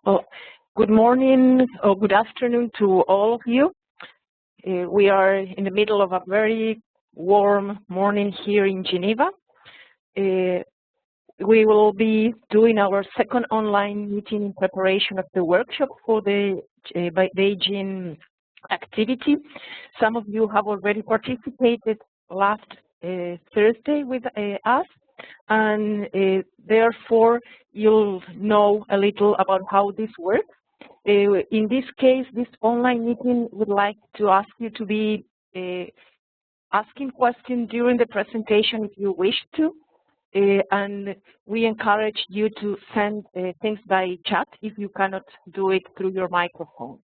Well, good morning or good afternoon to all of you. We are in the middle of a very warm morning here in Geneva. We will be doing our second online meeting in preparation of the workshop for the Beijing activity. Some of you have already participated last Thursday with us, and therefore you'll know a little about how this works. In this case, this online meeting would like to ask you to be asking questions during the presentation if you wish to, and we encourage you to send things by chat if you cannot do it through your microphone.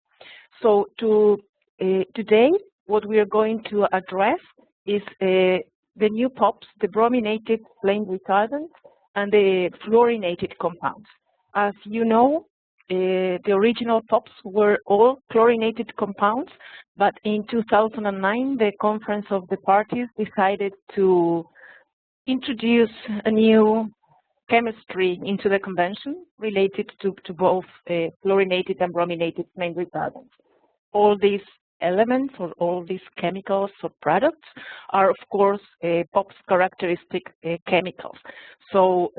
So today, what we are going to address is the new POPs, the brominated flame retardants, and the fluorinated compounds. As you know, the original POPs were all chlorinated compounds, but in 2009, the Conference of the Parties decided to introduce a new chemistry into the convention related to both fluorinated and brominated flame retardants. All these elements or all these chemicals or products are, of course, POPs characteristic chemicals. So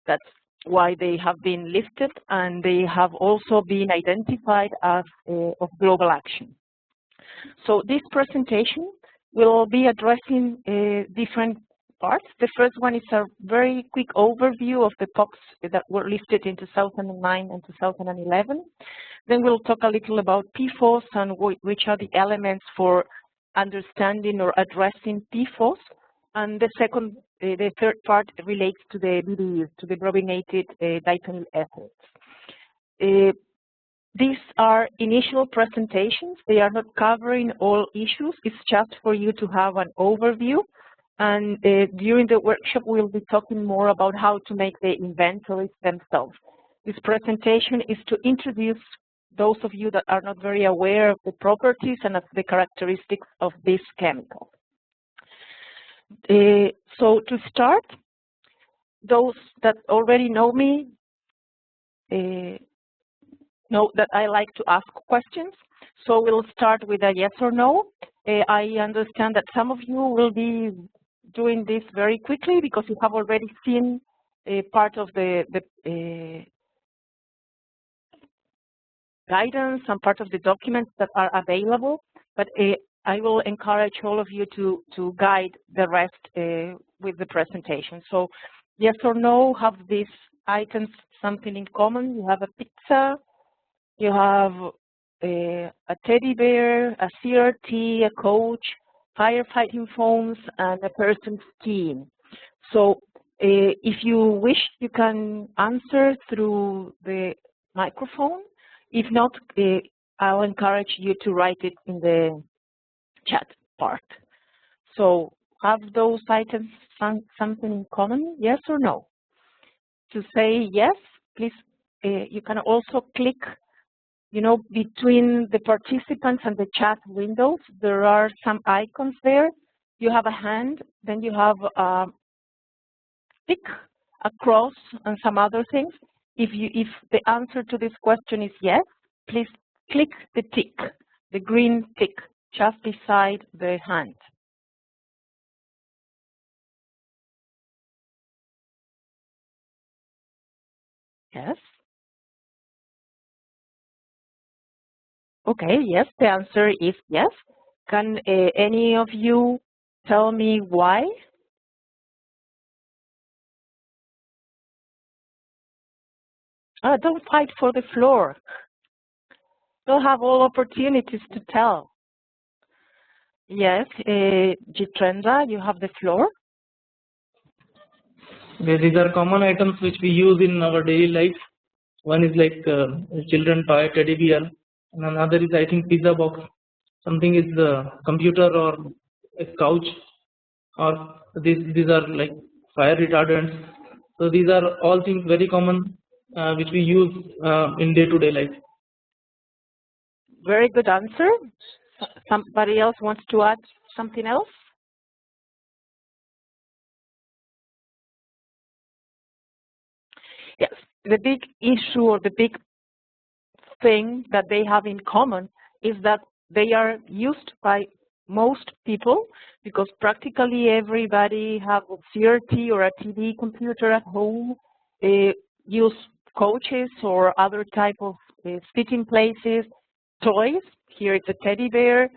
that's why they have been listed, and they have also been identified as of global action. So this presentation will be addressing different parts. The first one is a very quick overview of the POPs that were listed in 2009 and 2011. Then we'll talk a little about PFOS and which are the elements for understanding or addressing PFOS. And the third part relates to the BDEs, to the brominated diphenyl ethers. These are initial presentations. They are not covering all issues. It's just for you to have an overview. And during the workshop, we'll be talking more about how to make the inventories themselves. This presentation is to introduce those of you that are not very aware of the properties and of the characteristics of this chemical. So to start, those that already know me know that I like to ask questions. So we'll start with a yes or no. I understand that some of you will be doing this very quickly because you have already seen part of the guidance and part of the documents that are available, but I will encourage all of you to guide the rest with the presentation. So yes or no, have these items something in common? You have a pizza, you have a teddy bear, a CRT, a coach, firefighting foams, and a person skiing. So if you wish, you can answer through the microphone. If not, I'll encourage you to write it in the chat part. So have those items something in common, yes or no? To say yes, please, you can also click, between the participants and the chat windows, there are some icons there. You have a hand, then you have a tick, a cross, and some other things. If the answer to this question is yes, please click the tick, the green tick, just beside the hand. Yes. Okay, yes, the answer is yes. Can any of you tell me why? Don't fight for the floor. You'll have all opportunities to tell. Yes, Jitendra, you have the floor. These are common items which we use in our daily life. One is like children toy teddy bear, and another is I think pizza box. Something is the computer or a couch, or these are like fire retardants. So these are all things very common which we use in day-to-day life. Very good answer. Somebody else wants to add something else? Yes, the big issue or the big thing that they have in common is that they are used by most people, because practically everybody have a CRT or a TV computer at home, use couches or other type of sitting places, toys. Here it's a teddy bear.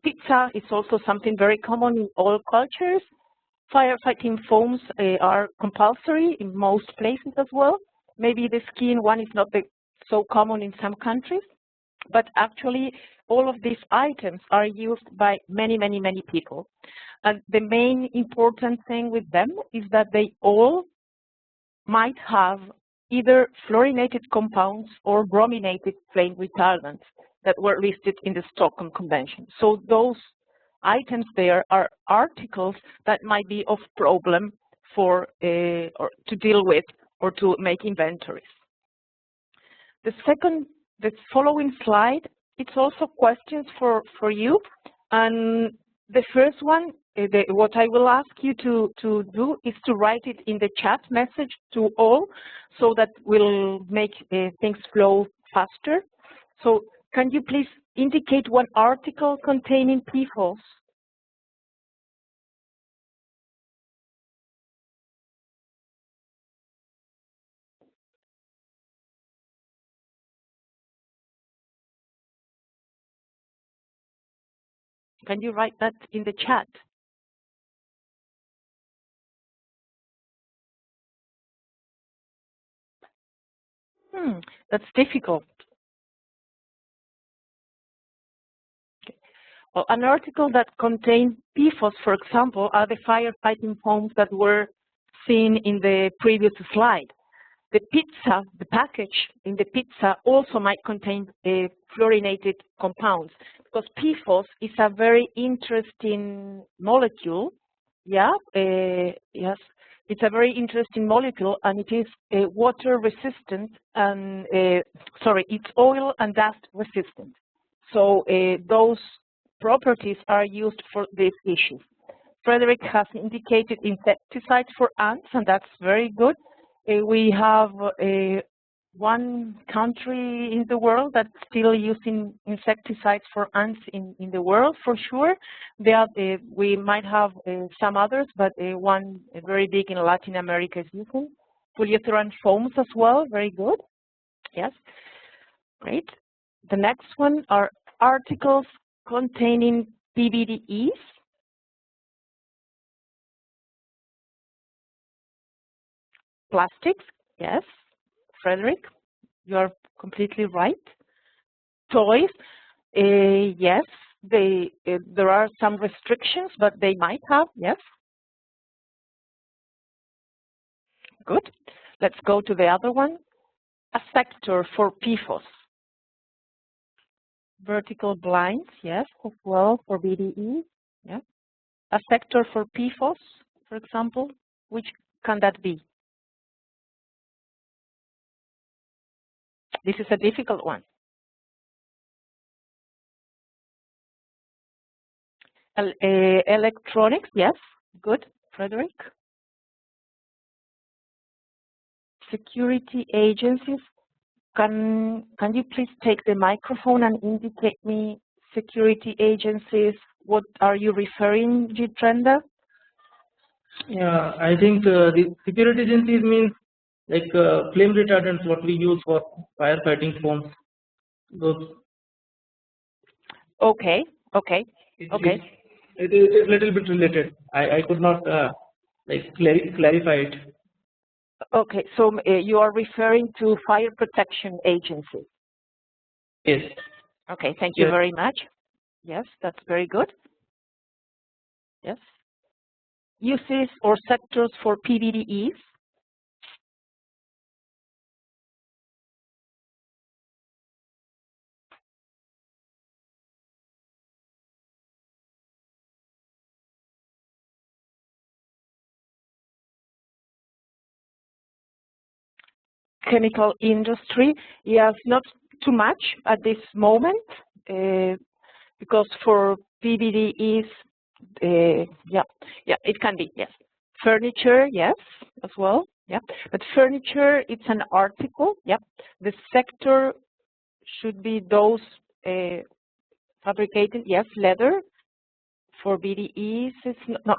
Pizza is also something very common in all cultures. Firefighting foams are compulsory in most places as well. Maybe the skin one is not so common in some countries, but actually all of these items are used by many, many, many people. And the main important thing with them is that they all might have either fluorinated compounds or brominated flame retardants that were listed in the Stockholm Convention. So those items there are articles that might be of problem for or to deal with or to make inventories. The following slide, it's also questions for you. And the first one, what I will ask you to do is to write it in the chat message to all, so that will make things flow faster. So can you please indicate one article containing PFOS? Can you write that in the chat? That's difficult. Okay. Well, an article that contains PFOS, for example, are the firefighting foams that were seen in the previous slide. The pizza, the package in the pizza also might contain fluorinated compounds, because PFOS is a very interesting molecule. Yeah, yes, it's a very interesting molecule, and it is water resistant and it's oil and dust resistant. So those properties are used for this issue. Frederick has indicated insecticides for ants, and that's very good. We have one country in the world that's still using insecticides for ants in the world, for sure. We might have some others, but one very big in Latin America is using polyurethane foams as well. Very good. Yes, great. The next one are articles containing PBDEs. Plastics, yes. Frederick, you are completely right. Toys, yes. There are some restrictions, but they might have, yes. Good. Let's go to the other one. A sector for PFOS. Vertical blinds, yes, as well for BDE. Yeah. A sector for PFOS, for example, which can that be? This is a difficult one. Electronics, yes, good, Frederick. Security agencies, can you please take the microphone and indicate me security agencies? What are you referring, Jitrenda? Yeah, I think the security agencies means like flame retardants, what we use for firefighting foams. Those. Okay. It is a little bit related. I could not like clarify it. Okay, so you are referring to fire protection agencies. Yes. Okay, thank you very much. Yes, that's very good. Yes. Uses or sectors for PBDEs. Chemical industry, yes, not too much at this moment, because for PBDEs, yeah, it can be, yes. Furniture, yes, as well, yeah. But furniture, it's an article, yeah. The sector should be those fabricated, yes, leather. For BDEs,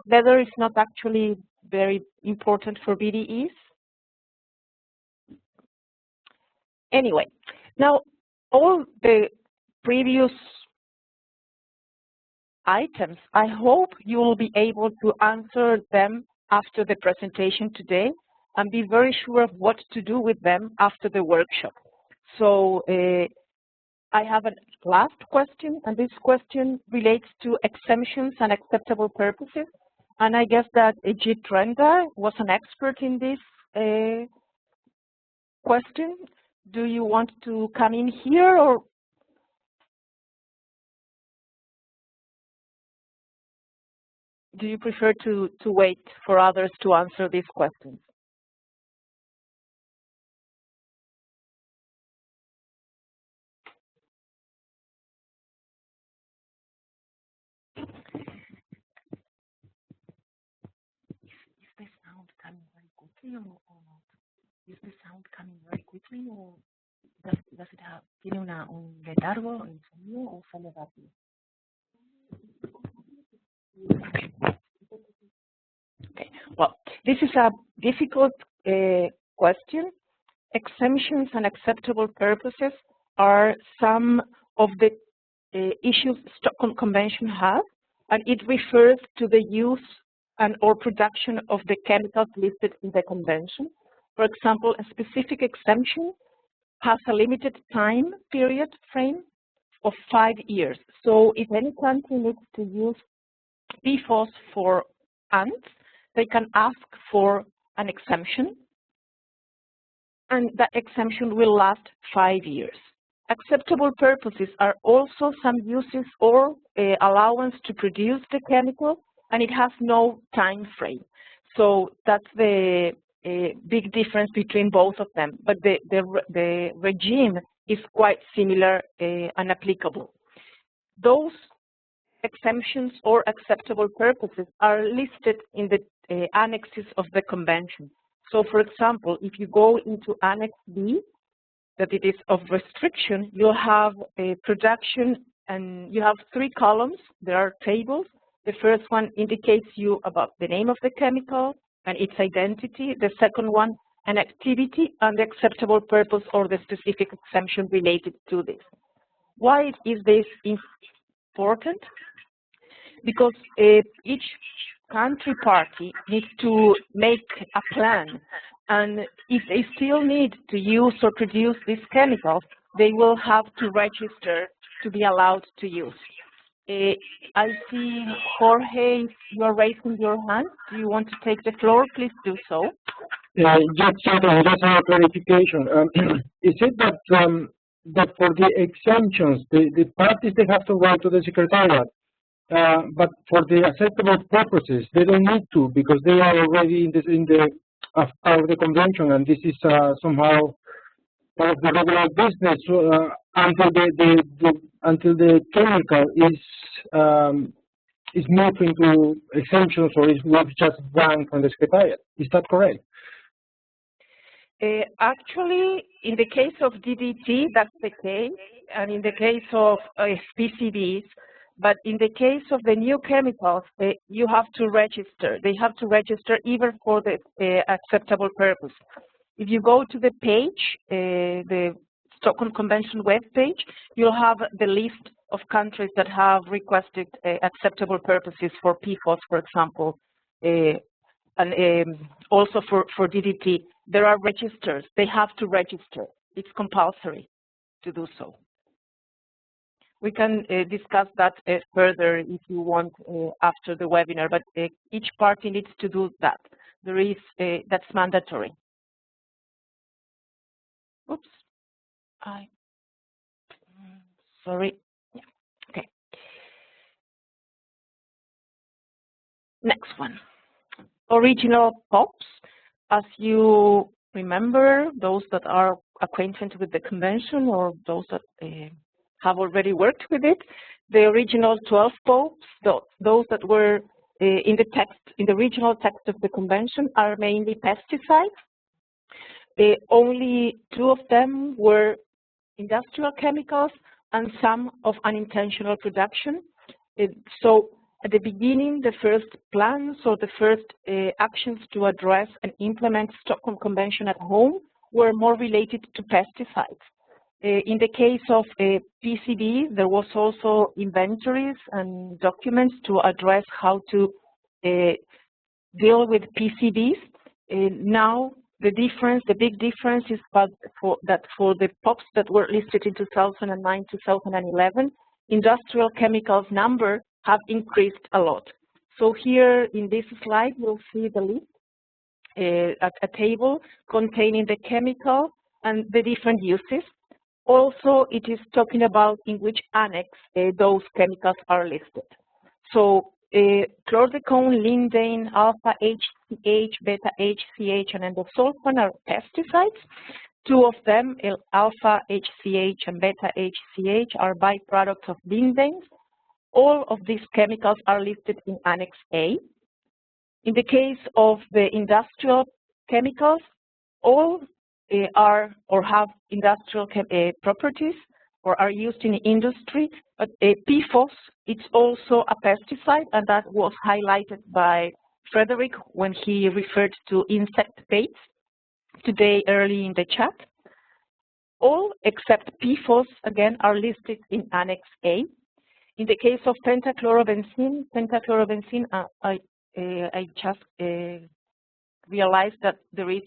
leather is not actually very important for BDEs. Anyway, now all the previous items, I hope you will be able to answer them after the presentation today and be very sure of what to do with them after the workshop. So I have a last question, and this question relates to exemptions and acceptable purposes. And I guess that Jitrenda was an expert in this question. Do you want to come in here, or do you prefer to wait for others to answer these questions? Is the sound coming very quickly or not? Is the sound coming very quickly, or does it have, tiene un letargo en sonido o sale rápido? Okay, well, this is a difficult question. Exemptions and acceptable purposes are some of the issues Stockholm Convention has, and it refers to the use and or production of the chemicals listed in the convention. For example, a specific exemption has a limited time period frame of 5 years. So if any country needs to use PFOS for ants, they can ask for an exemption, and that exemption will last 5 years. Acceptable purposes are also some uses or allowance to produce the chemical, and it has no time frame. So that's the big difference between both of them. But the regime is quite similar and applicable. Those exemptions or acceptable purposes are listed in the annexes of the convention. So, for example, if you go into Annex B, that it is of restriction, you'll have a production, and you have 3 columns. There are tables. The first one indicates you about the name of the chemical and its identity. The second one, an activity and the acceptable purpose or the specific exemption related to this. Why is this important? Because each country party needs to make a plan, and if they still need to use or produce these chemicals, they will have to register to be allowed to use. I see, Jorge, you are raising your hand. Do you want to take the floor? Please do so. Just a clarification. Is it that that for the exemptions, the parties, they have to write to the Secretariat, but for the acceptable purposes, they don't need to, because they are already in the part of the convention, and this is somehow part of the regular business until the chemical is moved into exemptions or is not just banned from the Secretariat. Is that correct? Actually, in the case of DDT, that's the case, and in the case of PCBs, but in the case of the new chemicals, you have to register. They have to register even for the acceptable purpose. If you go to the page, the Stockholm Convention web page, you'll have the list of countries that have requested acceptable purposes for PFOS, for example, and also for DDT. There are registers. They have to register. It's compulsory to do so. We can discuss that further if you want after the webinar, but each party needs to do that. There is, that's mandatory. Oops, sorry. Yeah. Okay. Next one. Original POPs. As you remember, those that are acquainted with the convention or those that have already worked with it, the original 12 POPs, those that were in the text, in the original text of the convention, are mainly pesticides. Only 2 of them were industrial chemicals, and some of unintentional production. So at the beginning, the first plans or the first actions to address and implement Stockholm Convention at home were more related to pesticides. In the case of PCB, there was also inventories and documents to address how to deal with PCBs. Now, the big difference is that for the POPs that were listed in 2009, 2011, industrial chemicals number have increased a lot. So here in this slide, you'll see the list, a table containing the chemical and the different uses. Also, it is talking about in which annex those chemicals are listed. So chlordecone, lindane, alpha HCH, beta HCH, and endosulfan are pesticides. Two of them, alpha HCH and beta HCH, are byproducts of lindanes. All of these chemicals are listed in Annex A. In the case of the industrial chemicals, all are or have industrial properties or are used in industry, but PFOS, it's also a pesticide, and that was highlighted by Frederick when he referred to insect baits today early in the chat. All except PFOS, again, are listed in Annex A. In the case of pentachlorobenzene, I just realized that there is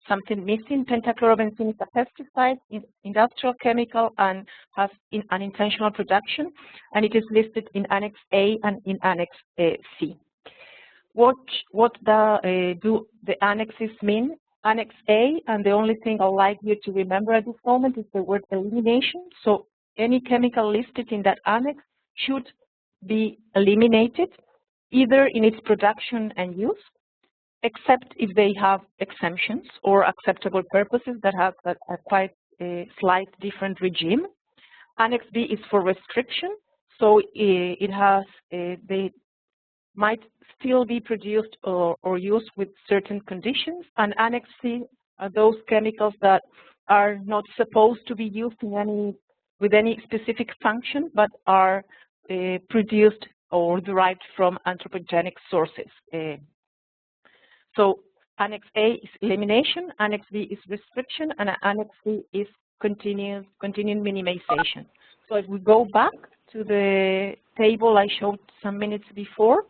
something missing. Pentachlorobenzene is a pesticide, industrial chemical, and has unintentional production, and it is listed in Annex A and in Annex C. What do the annexes mean? Annex A, and the only thing I'd like you to remember at this moment is the word elimination. So any chemical listed in that annex should be eliminated, either in its production and use, except if they have exemptions or acceptable purposes that have a quite slight different regime. Annex B is for restriction, so it has, they might still be produced or used with certain conditions. And Annex C are those chemicals that are not supposed to be used in with any specific function, but are produced or derived from anthropogenic sources. So Annex A is elimination, Annex B is restriction, and Annex C is continuing minimization. So if we go back to the table I showed some minutes before,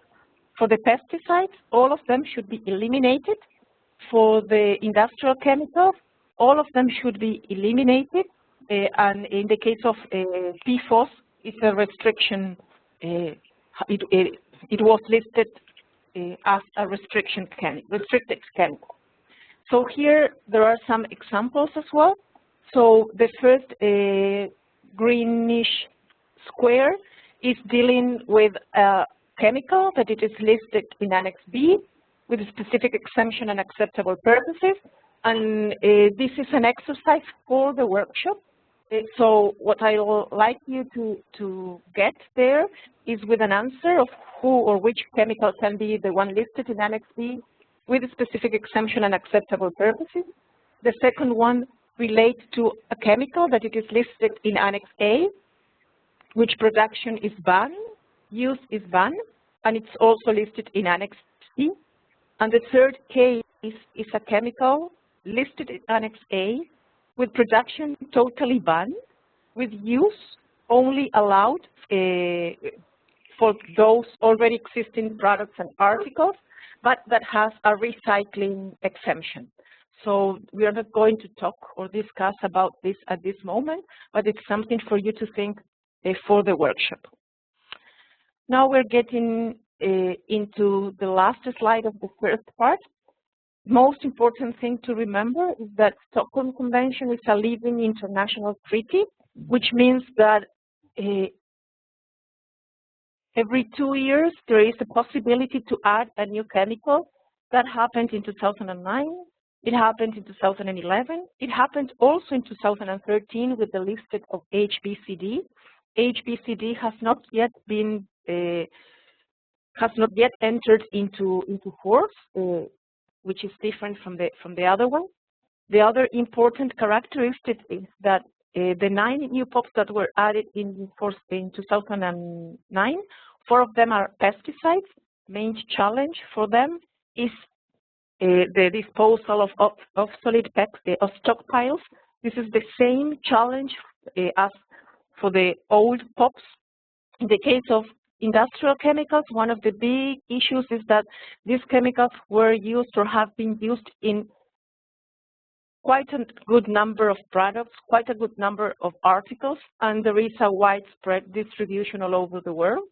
for the pesticides, all of them should be eliminated. For the industrial chemicals, all of them should be eliminated. And in the case of PFOS, it's a restriction. It was listed as a restricted chemical. So here there are some examples as well. So the first greenish square is dealing with a chemical that it is listed in Annex B with a specific exemption and acceptable purposes. And this is an exercise for the workshop. So what I would like you to get there is with an answer of who or which chemical can be the one listed in Annex B with a specific exemption and acceptable purposes. The second one relates to a chemical that it is listed in Annex A, which production is banned, use is banned, and it's also listed in Annex C. And the third case is a chemical listed in Annex A with production totally banned, with use only allowed for those already existing products and articles, but that has a recycling exemption. So we are not going to talk or discuss about this at this moment, but it's something for you to think for the workshop. Now we're getting into the last slide of the first part. Most important thing to remember is that Stockholm Convention is a living international treaty, which means that every 2 years there is a possibility to add a new chemical. That happened in 2009, it happened in 2011, it happened also in 2013 with the listing of HBCD. HBCD has not yet been entered into force, which is different from the other one. The other important characteristic is that the 9 new POPs that were added in 2009, 4 of them are pesticides. Main challenge for them is the disposal of obsolete of stockpiles. This is the same challenge as for the old POPs. In the case of industrial chemicals, one of the big issues is that these chemicals were used or have been used in quite a good number of products, quite a good number of articles, and there is a widespread distribution all over the world.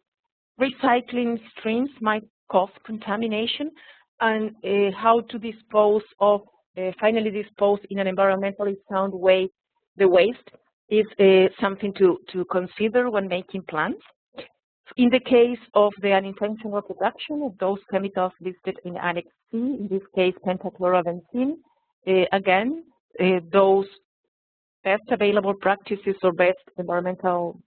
Recycling streams might cause contamination, and how to dispose of, finally dispose in an environmentally sound way the waste is something to consider when making plans. In the case of the unintentional production of those chemicals listed in Annex C, in this case pentachloroventene, again, those best available practices or best environmental,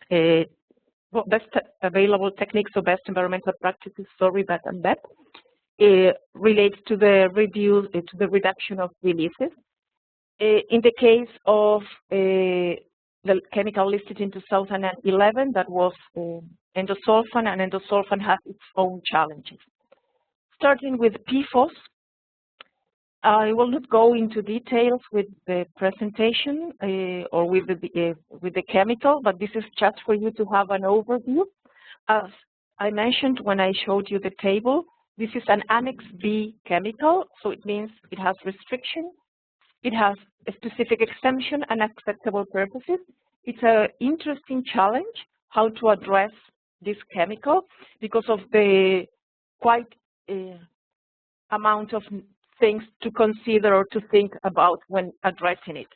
best available techniques or best environmental practices, sorry, BET and BEP, relates to the reduction of releases. In the case of the chemical listed in 2011, that was endosulfan, and endosulfan has its own challenges. Starting with PFOS, I will not go into details with the presentation or with the chemical, but this is just for you to have an overview. As I mentioned when I showed you the table, this is an Annex B chemical, so it means it has restriction, it has a specific exemption and acceptable purposes. It's an interesting challenge how to address this chemical because of the quite amount of things to consider or to think about when addressing it.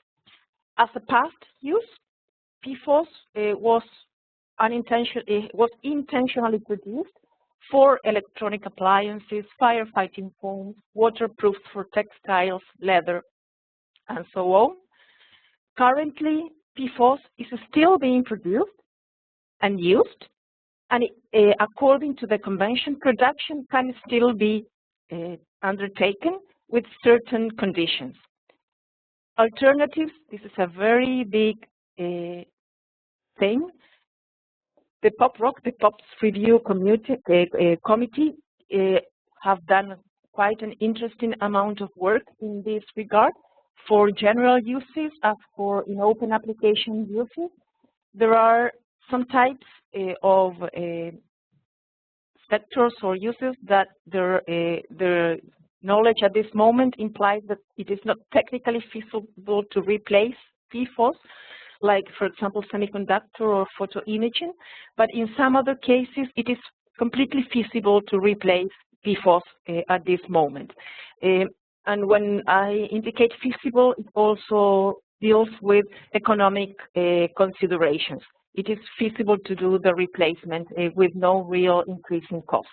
As a past use, PFOS was intentionally produced for electronic appliances, firefighting foams, waterproofs for textiles, leather, and so on. Currently, PFOS is still being produced and used, and according to the convention, production can still be undertaken with certain conditions. Alternatives, this is a very big thing. The POPs Review Committee have done quite an interesting amount of work in this regard for general uses as for in open application uses. There are some types of sectors or uses that their knowledge at this moment implies that it is not technically feasible to replace PFOS, like, for example, semiconductor or photo imaging, but in some other cases, it is completely feasible to replace PFOS at this moment. And when I indicate feasible, it also deals with economic considerations. It is feasible to do the replacement with no real increase in costs.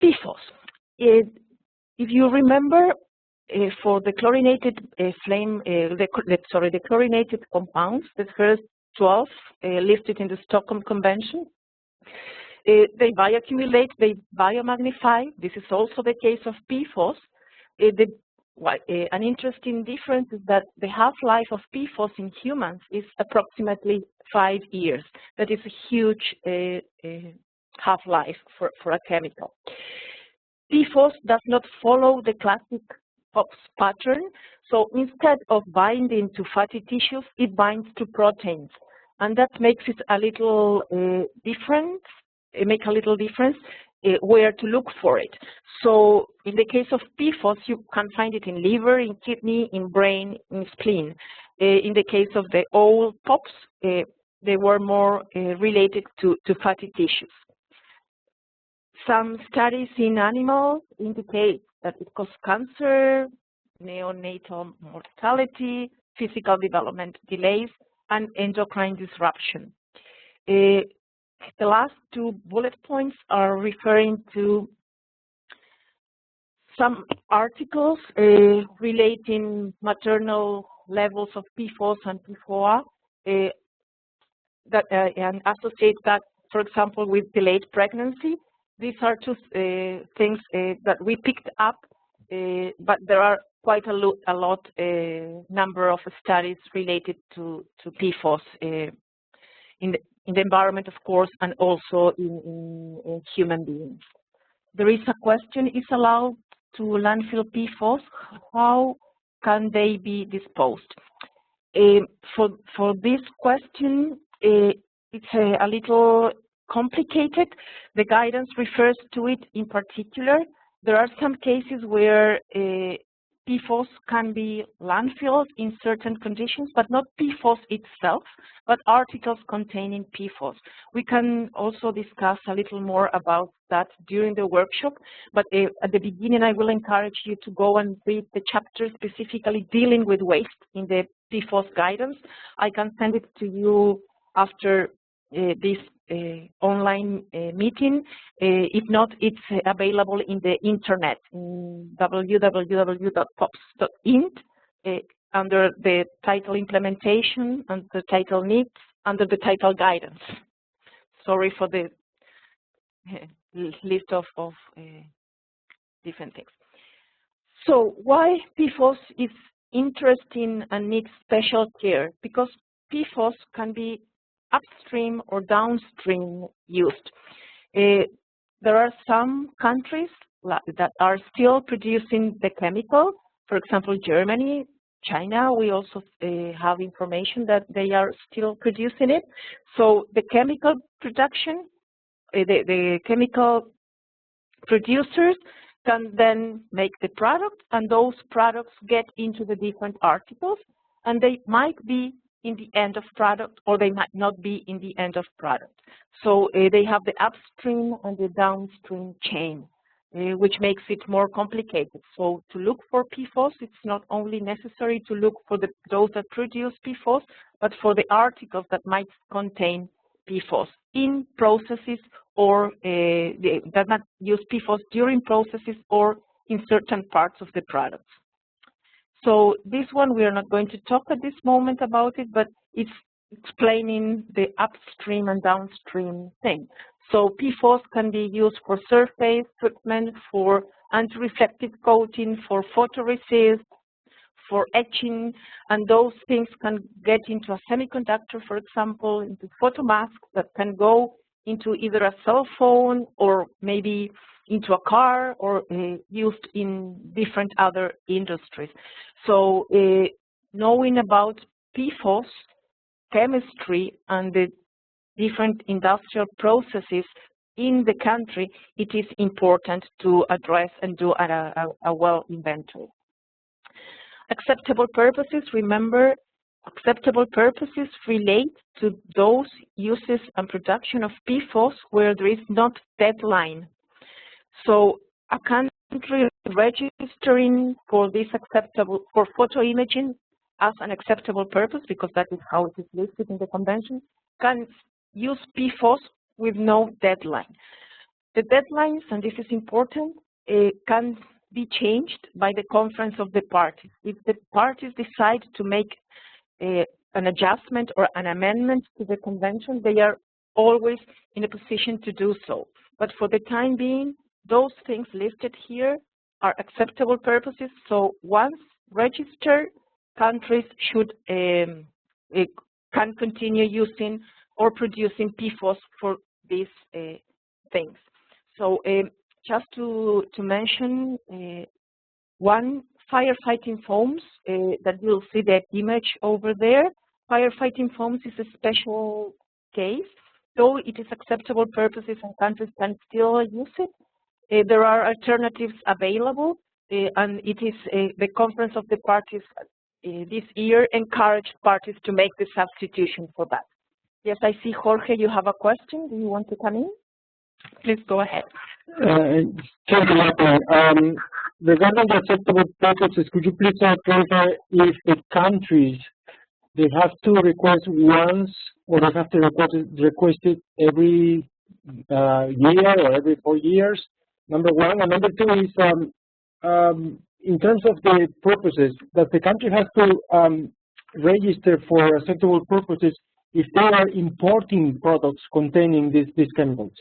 PFOS. If you remember, for the chlorinated the chlorinated compounds, the first 12 listed in the Stockholm Convention, they bioaccumulate, they biomagnify. This is also the case of PFOS. An interesting difference is that the half-life of PFOS in humans is approximately 5 years. That is a huge half-life for a chemical. PFOS does not follow the classic POPs pattern, so instead of binding to fatty tissues, it binds to proteins, and that makes it a little different. Make a little difference where to look for it. So in the case of PFOS, you can find it in liver, in kidney, in brain, in spleen. In the case of the old POPs, they were more related to fatty tissues. Some studies in animals indicate that it causes cancer, neonatal mortality, physical development delays, and endocrine disruption. The last 2 bullet points are referring to some articles relating maternal levels of PFOS and PFOA and associate that, for example, with delayed pregnancy. These are 2 things that we picked up, but there are quite a lot number of studies related to PFOS in the environment, of course, and also in human beings. There is a question: is allowed to landfill PFOS? How can they be disposed? For this question, it's a little complicated. The guidance refers to it in particular. There are some cases where PFOS can be landfilled in certain conditions, but not PFOS itself, but articles containing PFOS. We can also discuss a little more about that during the workshop, but at the beginning I will encourage you to go and read the chapter specifically dealing with waste in the PFOS guidance. I can send it to you after this online meeting. If not, it's available in the internet, in www.pops.int, under the title implementation and the title needs, under the title guidance. Sorry for the list of different things. So why PFOS is interesting and needs special care? Because PFOS can be upstream or downstream used. There are some countries that are still producing the chemical. For example, Germany, China, we also have information that they are still producing it. So the chemical production, the chemical producers can then make the product, and those products get into the different articles, and they might be in the end of product, or they might not be in the end of product. So they have the upstream and the downstream chain, which makes it more complicated. So to look for PFOS, it's not only necessary to look for those that produce PFOS, but for the articles that might contain PFOS in processes, or that might use PFOS during processes or in certain parts of the products. So this one, we are not going to talk at this moment about it, but it's explaining the upstream and downstream thing. So PFOS can be used for surface treatment, for anti-reflective coating, for photoresist, for etching, and those things can get into a semiconductor, for example, into photomasks that can go into either a cell phone or maybe into a car, or used in different other industries. So knowing about PFOS chemistry and the different industrial processes in the country, it is important to address and do a well inventory. Acceptable purposes, remember, acceptable purposes relate to those uses and production of PFOS where there is not deadline. So a country registering for this acceptable, for photo imaging as an acceptable purpose, because that is how it is listed in the convention, can use PFOS with no deadline. The deadlines, and this is important, can be changed by the conference of the parties. If the parties decide to make an adjustment or an amendment to the convention, they are always in a position to do so. But for the time being, those things listed here are acceptable purposes. So once registered, countries should can continue using or producing PFOS for these things. So just to mention one, firefighting foams, that you'll see the image over there. Firefighting foams is a special case. Though it is acceptable purposes and countries can still use it, there are alternatives available, and it is the conference of the parties this year encouraged parties to make the substitution for that. Yes, I see, Jorge, you have a question. Do you want to come in? Please go ahead. Thank you, Marta. Regarding the acceptable purposes, could you please clarify if the countries, they have to request once, or they have to request it every year or every 4 years? Number one. And number two is, in terms of the purposes, that the country has to register for acceptable purposes if they are importing products containing these chemicals.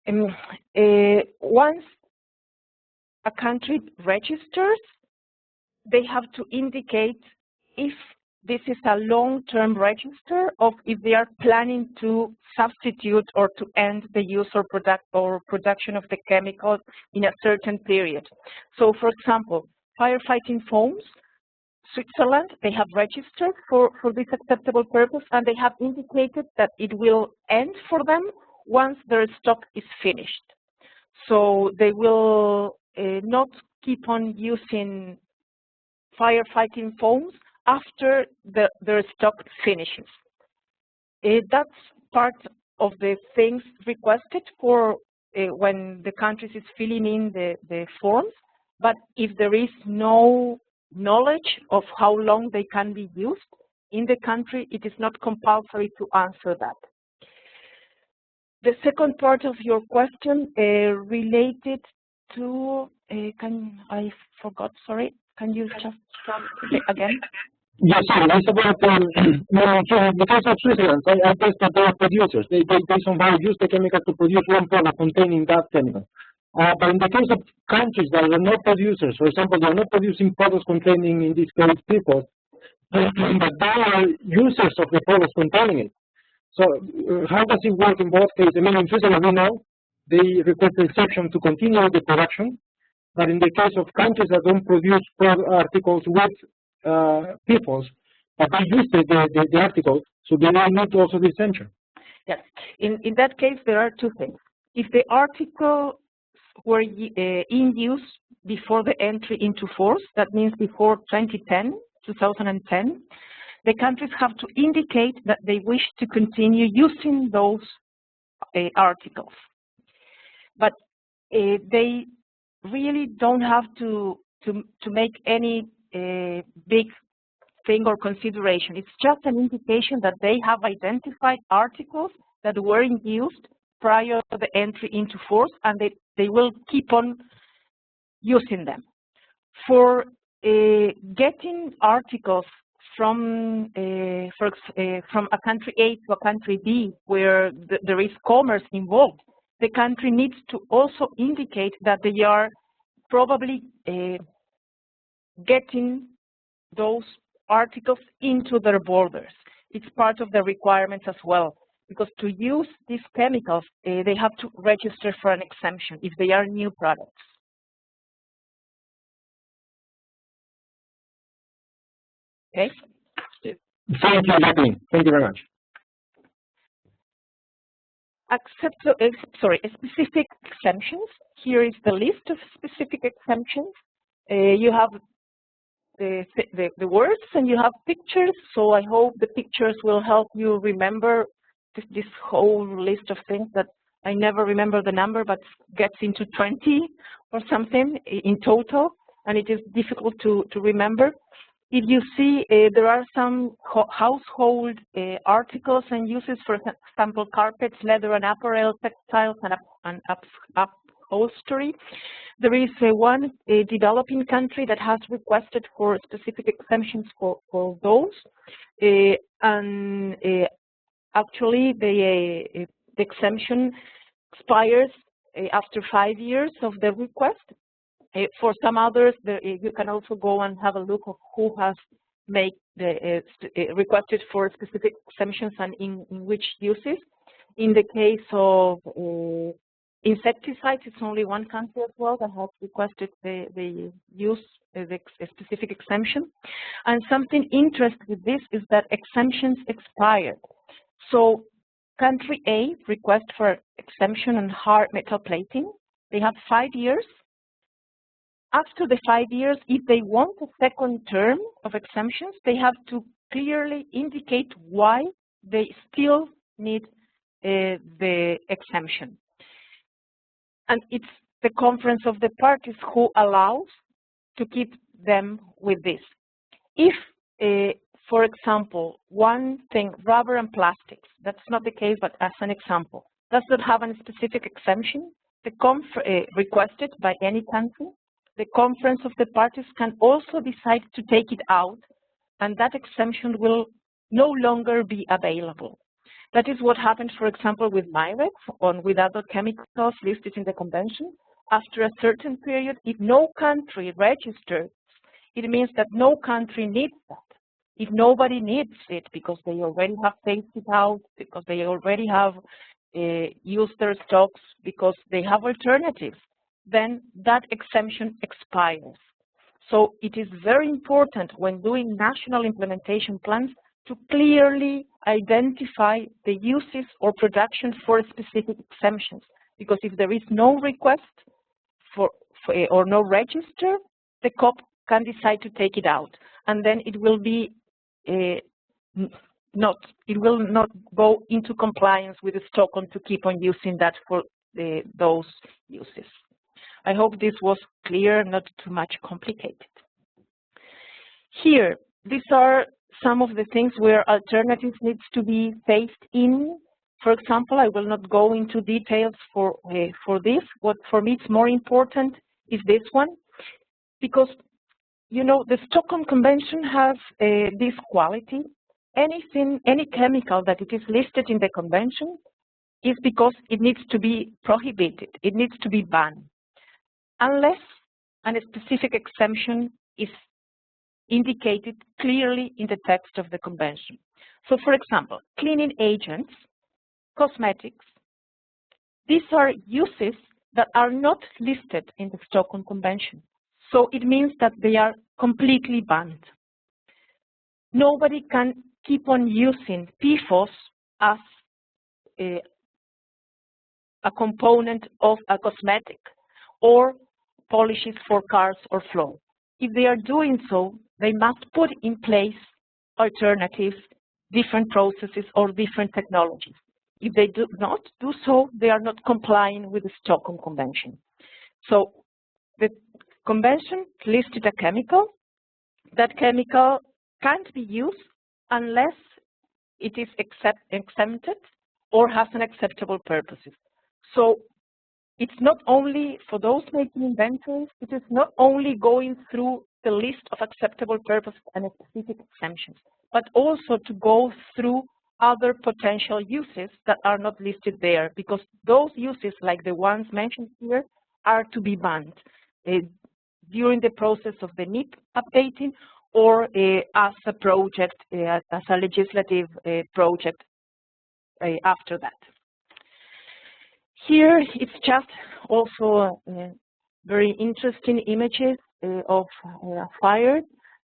Once a country registers, they have to indicate if this is a long-term register or if they are planning to substitute or to end the use or production of the chemical in a certain period. So, for example, firefighting foams, Switzerland, they have registered for this acceptable purpose, and they have indicated that it will end for them once their stock is finished. So they will not keep on using firefighting foams after their stock finishes. That's part of the things requested for when the country is filling in the forms, but if there is no knowledge of how long they can be used in the country, it is not compulsory to answer that. The second part of your question related to, I forgot, sorry, can you just come again? Yes, it's about because of Switzerland. I guess that they are producers. They somehow use the chemical to produce one product containing that chemical. But in the case of countries that are not producers, for example, they are not producing products containing, in this case, PFOS, but they are users of the products containing it. So how does it work in both cases? I mean, in Switzerland, we know they request an exception to continue the production, but in the case of countries that don't produce articles with PFOS, but they use the article, so they will need also the exemption. Yes, in that case, there are two things. If the article were in use before the entry into force, that means before 2010, the countries have to indicate that they wish to continue using those articles. But they really don't have to make any big thing or consideration. It's just an indication that they have identified articles that were in use prior to the entry into force, and they will keep on using them. For getting articles from a country A to a country B, where there is commerce involved, the country needs to also indicate that they are probably getting those articles into their borders. It's part of the requirements as well, because to use these chemicals, they have to register for an exemption if they are new products. Okay? Thank you, Jacqueline. Thank you very much. Specific exemptions. Here is the list of specific exemptions. You have the words and you have pictures, so I hope the pictures will help you remember this whole list of things that I never remember the number, but gets into 20 or something in total, and it is difficult to remember. If you see, there are some household articles and uses, for example, carpets, leather and apparel, textiles, and upholstery. There is one developing country that has requested for specific exemptions for those, and actually the exemption expires after 5 years of the request. For some others, you can also go and have a look of who has requested for specific exemptions and in which uses. In the case of insecticides, it's only one country as well that has requested the use the specific exemption. And something interesting with this is that exemptions expired. So country A requests for exemption on hard metal plating. They have 5 years. After the 5 years, if they want a second term of exemptions, they have to clearly indicate why they still need the exemption. And it's the conference of the parties who allows to keep them with this. If, for example, one thing, rubber and plastics, that's not the case, but as an example, does not have a specific exemption requested by any country, the conference of the parties can also decide to take it out, and that exemption will no longer be available. That is what happened, for example, with Mirex or with other chemicals listed in the convention. After a certain period, if no country registers, it means that no country needs that. If nobody needs it because they already have phased it out, because they already have used their stocks, because they have alternatives, then that exemption expires. So it is very important when doing national implementation plans to clearly identify the uses or production for specific exemptions. Because if there is no request or no register, the COP can decide to take it out, and then it will be not go into compliance with the Stockholm to keep on using that for those uses. I hope this was clear, not too much complicated. Here, these are some of the things where alternatives needs to be phased in. For example, I will not go into details for this. What for me is more important is this one, because you know the Stockholm Convention has this quality. Any chemical that it is listed in the convention is because it needs to be prohibited. It needs to be banned, unless a specific exemption is indicated clearly in the text of the convention. So, for example, cleaning agents, cosmetics, these are uses that are not listed in the Stockholm Convention. So it means that they are completely banned. Nobody can keep on using PFOS as a component of a cosmetic or polishes for cars or floor. If they are doing so, they must put in place alternatives, different processes or different technologies. If they do not do so, they are not complying with the Stockholm Convention. So the convention listed a chemical. That chemical can't be used unless it is exempted or has an acceptable purposes. So it's not only for those making inventories, it is not only going through the list of acceptable purposes and specific exemptions, but also to go through other potential uses that are not listed there, because those uses, like the ones mentioned here, are to be banned during the process of the NIP updating or as a project, as a legislative project after that. Here it's just also very interesting images of a fire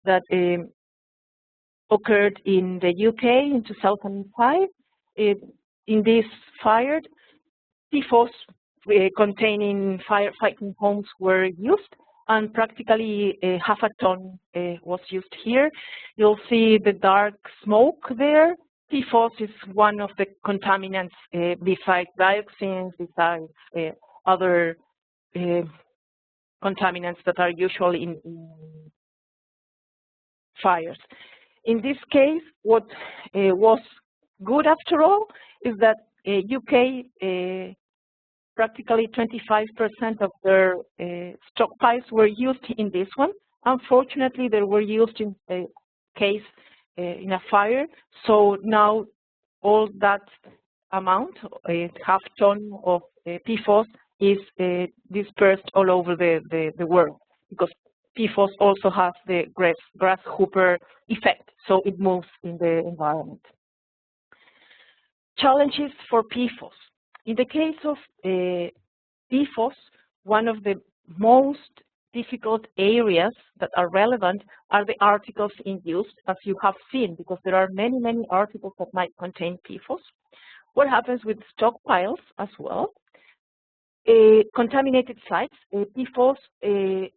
that occurred in the UK in 2005. In this fire, PFOS containing firefighting foams were used, and practically half a ton was used here. You'll see the dark smoke there. PFOS is one of the contaminants besides dioxins, besides other contaminants that are usually in fires. In this case, what was good after all is that UK practically 25% of their stockpiles were used in this one. Unfortunately, they were used in a case in a fire. So now all that amount, half ton of PFOS, is dispersed all over the world, because PFOS also has the grasshopper effect, so it moves in the environment. Challenges for PFOS. In the case of PFOS, one of the most difficult areas that are relevant are the articles in use, as you have seen, because there are many, many articles that might contain PFOS. What happens with stockpiles as well? Contaminated sites, PFOS,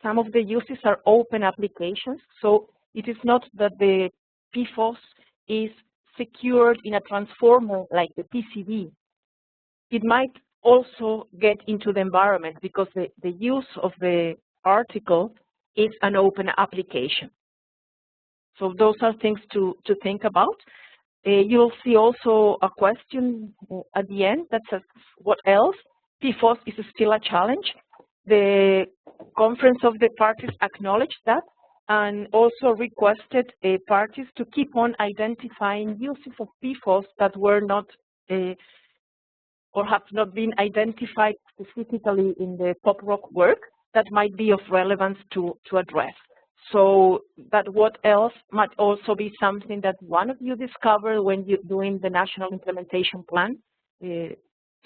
some of the uses are open applications, so it is not that the PFOS is secured in a transformer like the PCB. It might also get into the environment because the use of the article is an open application. So those are things to think about. You'll see also a question at the end that says, what else? PFOS is still a challenge. The Conference of the Parties acknowledged that, and also requested parties to keep on identifying uses of PFOS that were not or have not been identified specifically in the pop rock work that might be of relevance to address. So that what else might also be something that one of you discovered when you're doing the national implementation plan.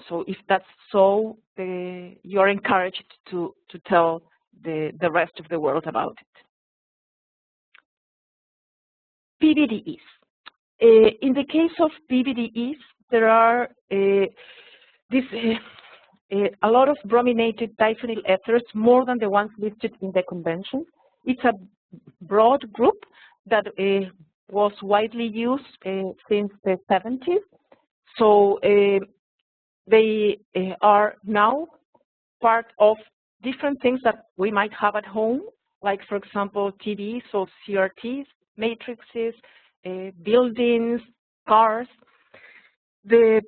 So if that's so, you're encouraged to tell the rest of the world about it. PBDEs. In the case of PBDEs, there are a lot of brominated diphenyl ethers, more than the ones listed in the convention. It's a broad group that was widely used since the 70s. So they are now part of different things that we might have at home, like, for example, TVs or CRTs, matrices, buildings, cars. The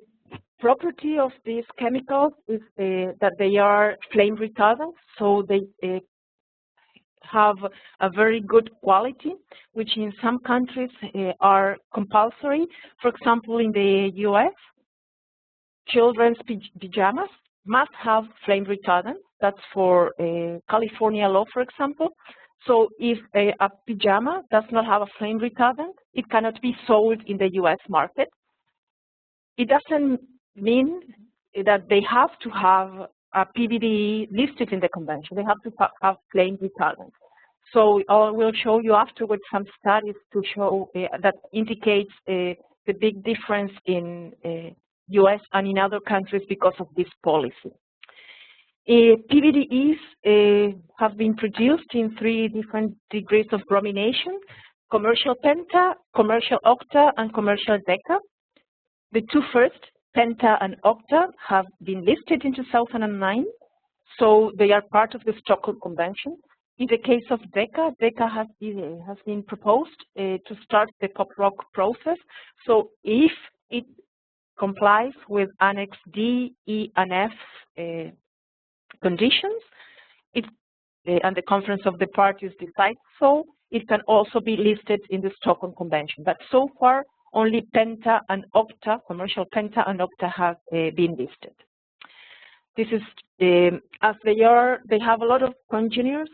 property of these chemicals is that they are flame retardant, so they have a very good quality, which in some countries are compulsory. For example, in the US, children's pajamas must have flame retardant. That's for California law, for example. So if a pajama does not have a flame retardant, it cannot be sold in the US market. It doesn't mean that they have to have a PBDE listed in the convention. They have to have flame retardant. So I will show you afterwards some studies to show that indicates the big difference in US and in other countries because of this policy. PBDEs have been produced in 3 different degrees of bromination: commercial penta, commercial octa, and commercial deca. The 2 first, penta and octa, have been listed in 2009, so they are part of the Stockholm Convention. In the case of deca, deca has been proposed to start the pop rock process. So if it complies with Annex D, E, and F conditions, and the Conference of the Parties decides so, it can also be listed in the Stockholm Convention. But so far, only penta and octa, commercial penta and octa, have been listed. This is, as they have a lot of congeners.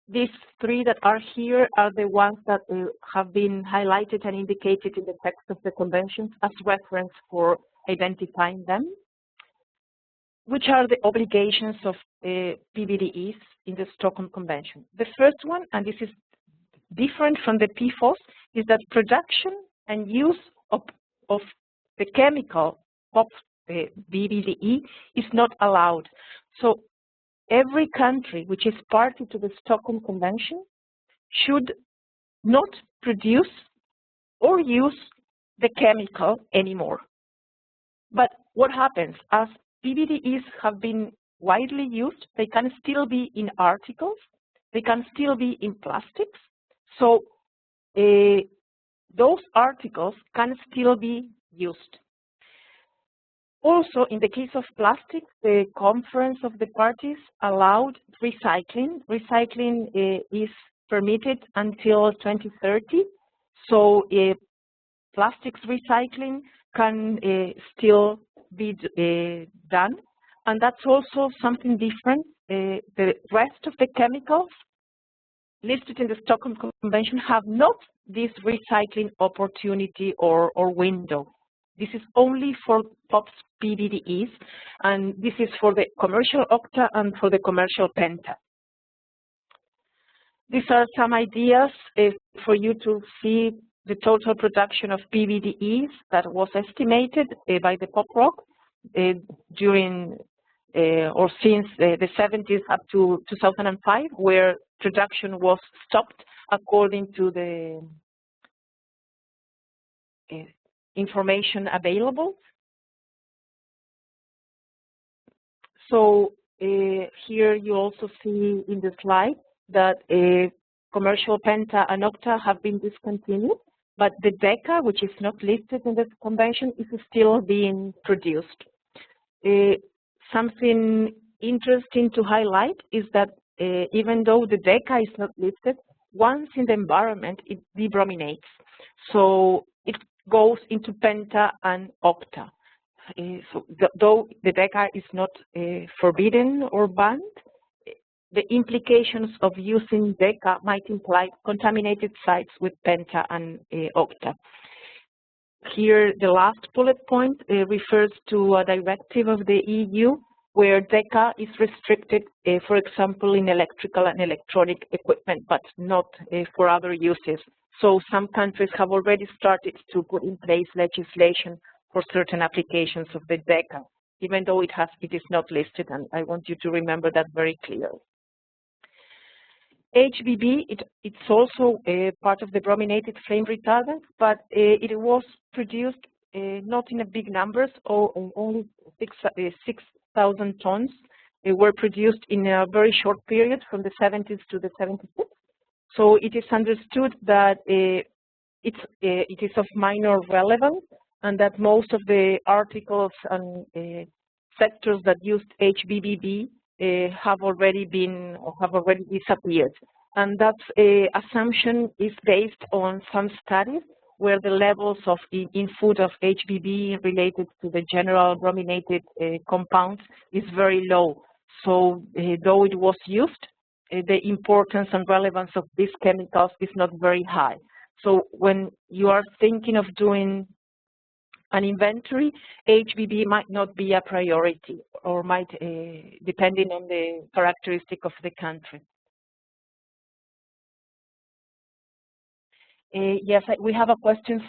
These 3 that are here are the ones that have been highlighted and indicated in the text of the conventions as reference for identifying them. Which are the obligations of PBDEs in the Stockholm Convention? The first one, and this is different from the PFOS, is that production and use of the chemical PBDE is not allowed. So every country which is party to the Stockholm Convention should not produce or use the chemical anymore. But what happens? As PBDEs have been widely used, they can still be in articles, they can still be in plastics. So those articles can still be used. Also, in the case of plastics, the Conference of the Parties allowed recycling. Recycling is permitted until 2030. So plastics recycling can still be done. And that's also something different. The rest of the chemicals listed in the Stockholm Convention have not this recycling opportunity or window. This is only for POPs PBDEs, and this is for the commercial octa and for the commercial penta. These are some ideas for you to see the total production of PBDEs that was estimated by the pop rock during or since the 70s up to 2005, where production was stopped according to the information available. So here you also see in the slide that commercial penta and octa have been discontinued, but the deca, which is not listed in the convention, is still being produced. Something interesting to highlight is that even though the deca is not listed, once in the environment, it debrominates. So it goes into penta and octa. So though the DECA is not forbidden or banned, the implications of using DECA might imply contaminated sites with penta and octa. Here, the last bullet point refers to a directive of the EU where DECA is restricted, for example, in electrical and electronic equipment, but not for other uses. So some countries have already started to put in place legislation for certain applications of the DECA, even though it is not listed, and I want you to remember that very clearly. HBB, it's also a part of the brominated flame retardant, but it was produced not in a big numbers, only 6,000 tons were produced in a very short period from the 70s to the 76. So it is understood that it is of minor relevance, and that most of the articles and sectors that used HBBB have already disappeared. And that assumption is based on some studies where the levels of in food of HBB related to the general brominated compounds is very low. So though it was used, the importance and relevance of these chemicals is not very high. So when you are thinking of doing an inventory, HBB might not be a priority, or might, depending on the characteristic of the country. Yes, we have a question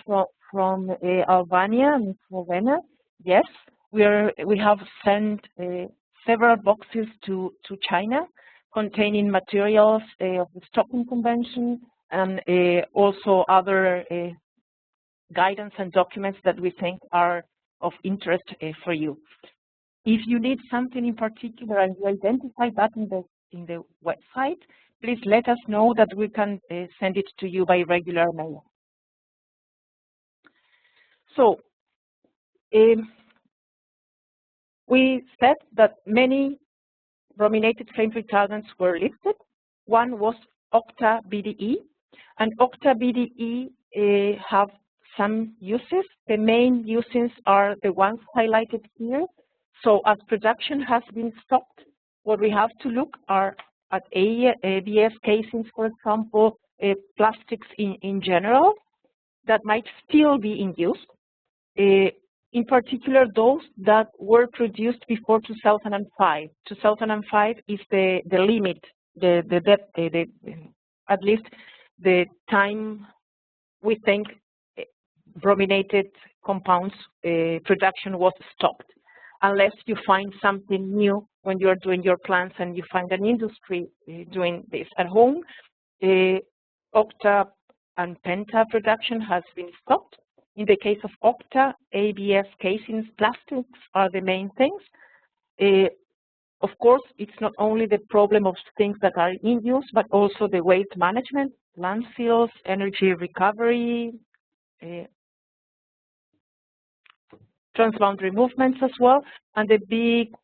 from Albania, Ms. Rowena. Yes, we have sent several boxes to China containing materials of the Stockholm Convention and also other guidance and documents that we think are of interest for you. If you need something in particular and you identify that in the website, please let us know that we can send it to you by regular mail. So we said that many brominated flame retardants were listed. One was octa-BDE, and octa-BDE have some uses. The main uses are the ones highlighted here. So as production has been stopped, what we have to look are at ABS casings, for example, plastics in general that might still be in use. In particular, those that were produced before 2005. 2005 is the limit, at least the time we think brominated compounds production was stopped, unless you find something new when you're doing your plants and you find an industry doing this at home. Octa and penta production has been stopped. In the case of octa, ABS casings, plastics are the main things. Of course, it's not only the problem of things that are in use, but also the waste management, landfills, energy recovery, transboundary movements as well. And the big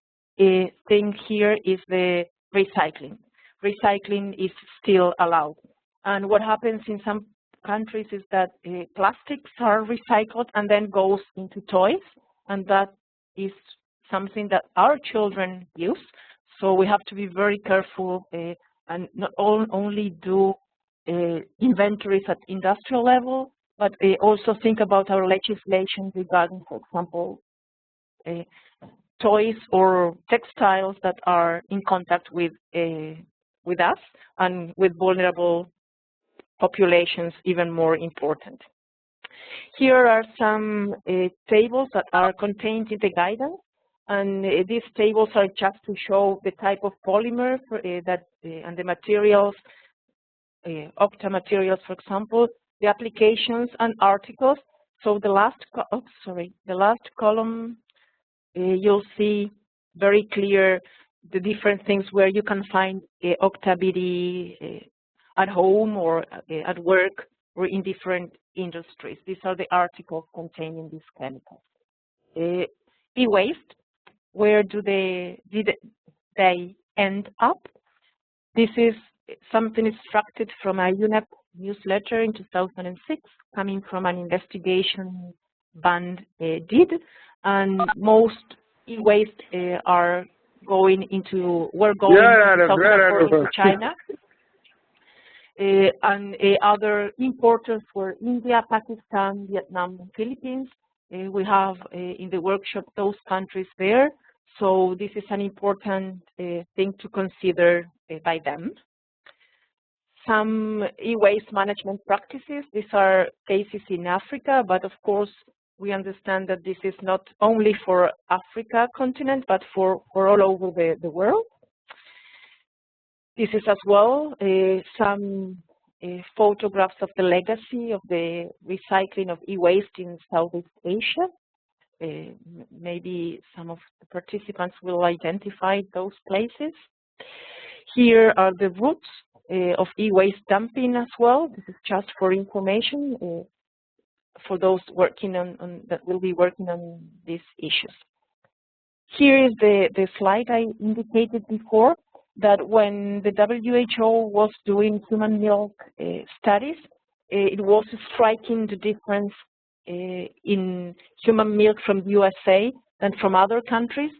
thing here is the recycling. Recycling is still allowed. And what happens in some countries is that plastics are recycled and then goes into toys, and that is something that our children use. So we have to be very careful and not only do inventories at industrial level, but also think about our legislation regarding, for example, toys or textiles that are in contact with us and with vulnerable populations, even more important. Here are some tables that are contained in the guidance, and these tables are just to show the type of polymer and the materials, octa materials, for example, the applications and articles. So the last column, you'll see very clear the different things where you can find octa-BDE at home or at work or in different industries. These are the articles containing these chemicals. E-waste, where did they end up? This is something extracted from a UNEP newsletter in 2006, coming from an investigation BAND did, and most e-waste were going in 2004 into China. And other importers were India, Pakistan, Vietnam, and Philippines. We have in the workshop those countries there, so this is an important thing to consider by them. Some e-waste management practices, these are cases in Africa, but of course we understand that this is not only for Africa continent, but for all over the world. This is as well some photographs of the legacy of the recycling of e-waste in Southeast Asia. Maybe some of the participants will identify those places. Here are the routes of e-waste dumping as well. This is just for information for those working that will be working on these issues. Here is the slide I indicated before, that when the WHO was doing human milk studies, it was striking the difference in human milk from the USA and from other countries.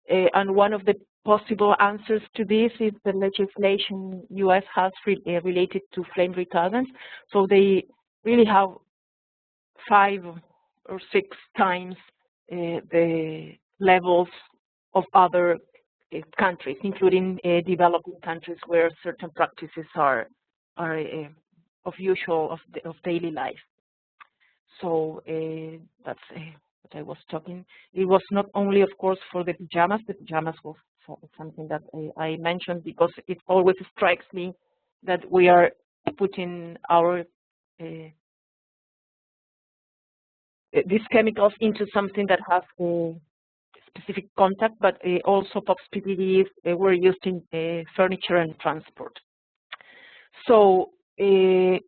And one of the possible answers to this is the legislation US has related to flame retardants. So they really have 5 or 6 times the levels of other countries, including developing countries where certain practices are of daily life. So that's what I was talking. It was not only, of course, for the pajamas. The pajamas was something that I mentioned because it always strikes me that we are putting our these chemicals into something that has a specific contact, but also PFOS PBDES were used in furniture and transport. So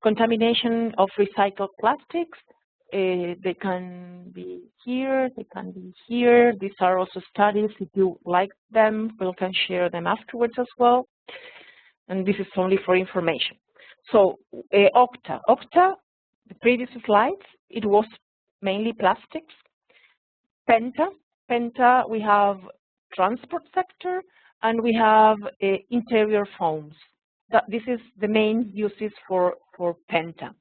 contamination of recycled plastics, they can be here, they can be here. These are also studies. If you like them, we can share them afterwards as well. And this is only for information. So Octa, the previous slides, it was mainly plastics. Penta, we have transport sector, and we have interior foams. This is the main uses for Penta.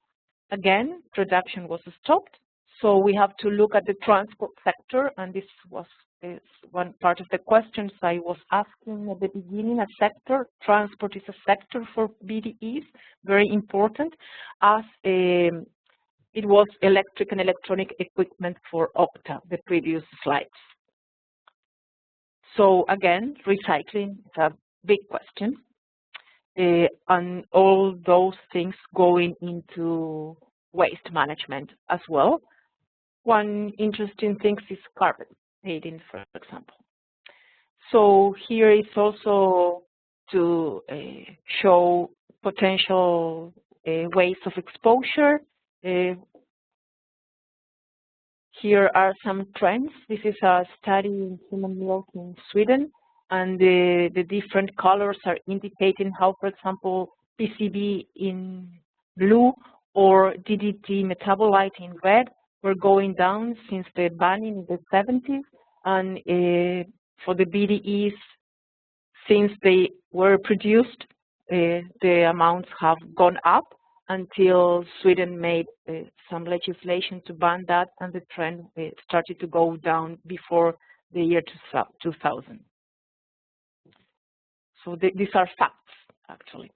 Again, production was stopped, so we have to look at the transport sector, and this was one part of the questions I was asking at the beginning. A sector, transport is a sector for BDEs, very important, as it was electric and electronic equipment for Octa, the previous slides. So again, recycling is a big question. And all those things going into waste management as well. One interesting thing is carbon dating, for example. So here is also to show potential ways of exposure. Here are some trends. This is a study in human milk in Sweden, and the different colors are indicating how, for example, PCB in blue or DDT metabolite in red were going down since the banning in the 70s, and for the BDEs, since they were produced, the amounts have gone up until Sweden made some legislation to ban that, and the trend started to go down before the year 2000. So these are facts, actually.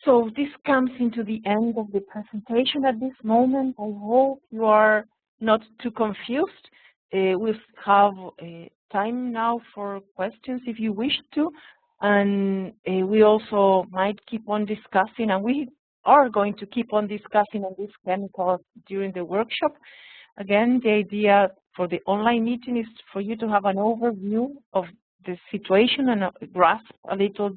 So this comes into the end of the presentation at this moment. I hope you are not too confused. We have time now for questions if you wish to, and we also might keep on discussing, and we are going to keep on discussing on these chemicals during the workshop. Again, the idea for the online meeting is for you to have an overview of the situation and grasp a little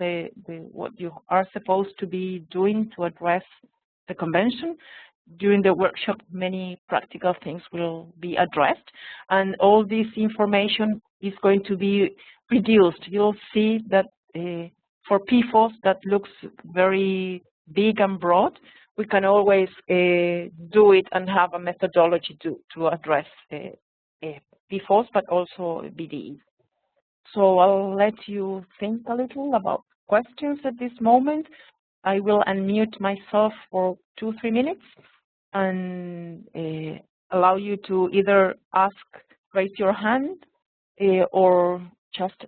what you are supposed to be doing to address the convention. During the workshop, many practical things will be addressed, and all this information is going to be reduced. You'll see that For PFOS, that looks very big and broad. We can always do it and have a methodology to address PFOS, but also BDE. So I'll let you think a little about questions at this moment. I will unmute myself for 2-3 minutes and allow you to either raise your hand or just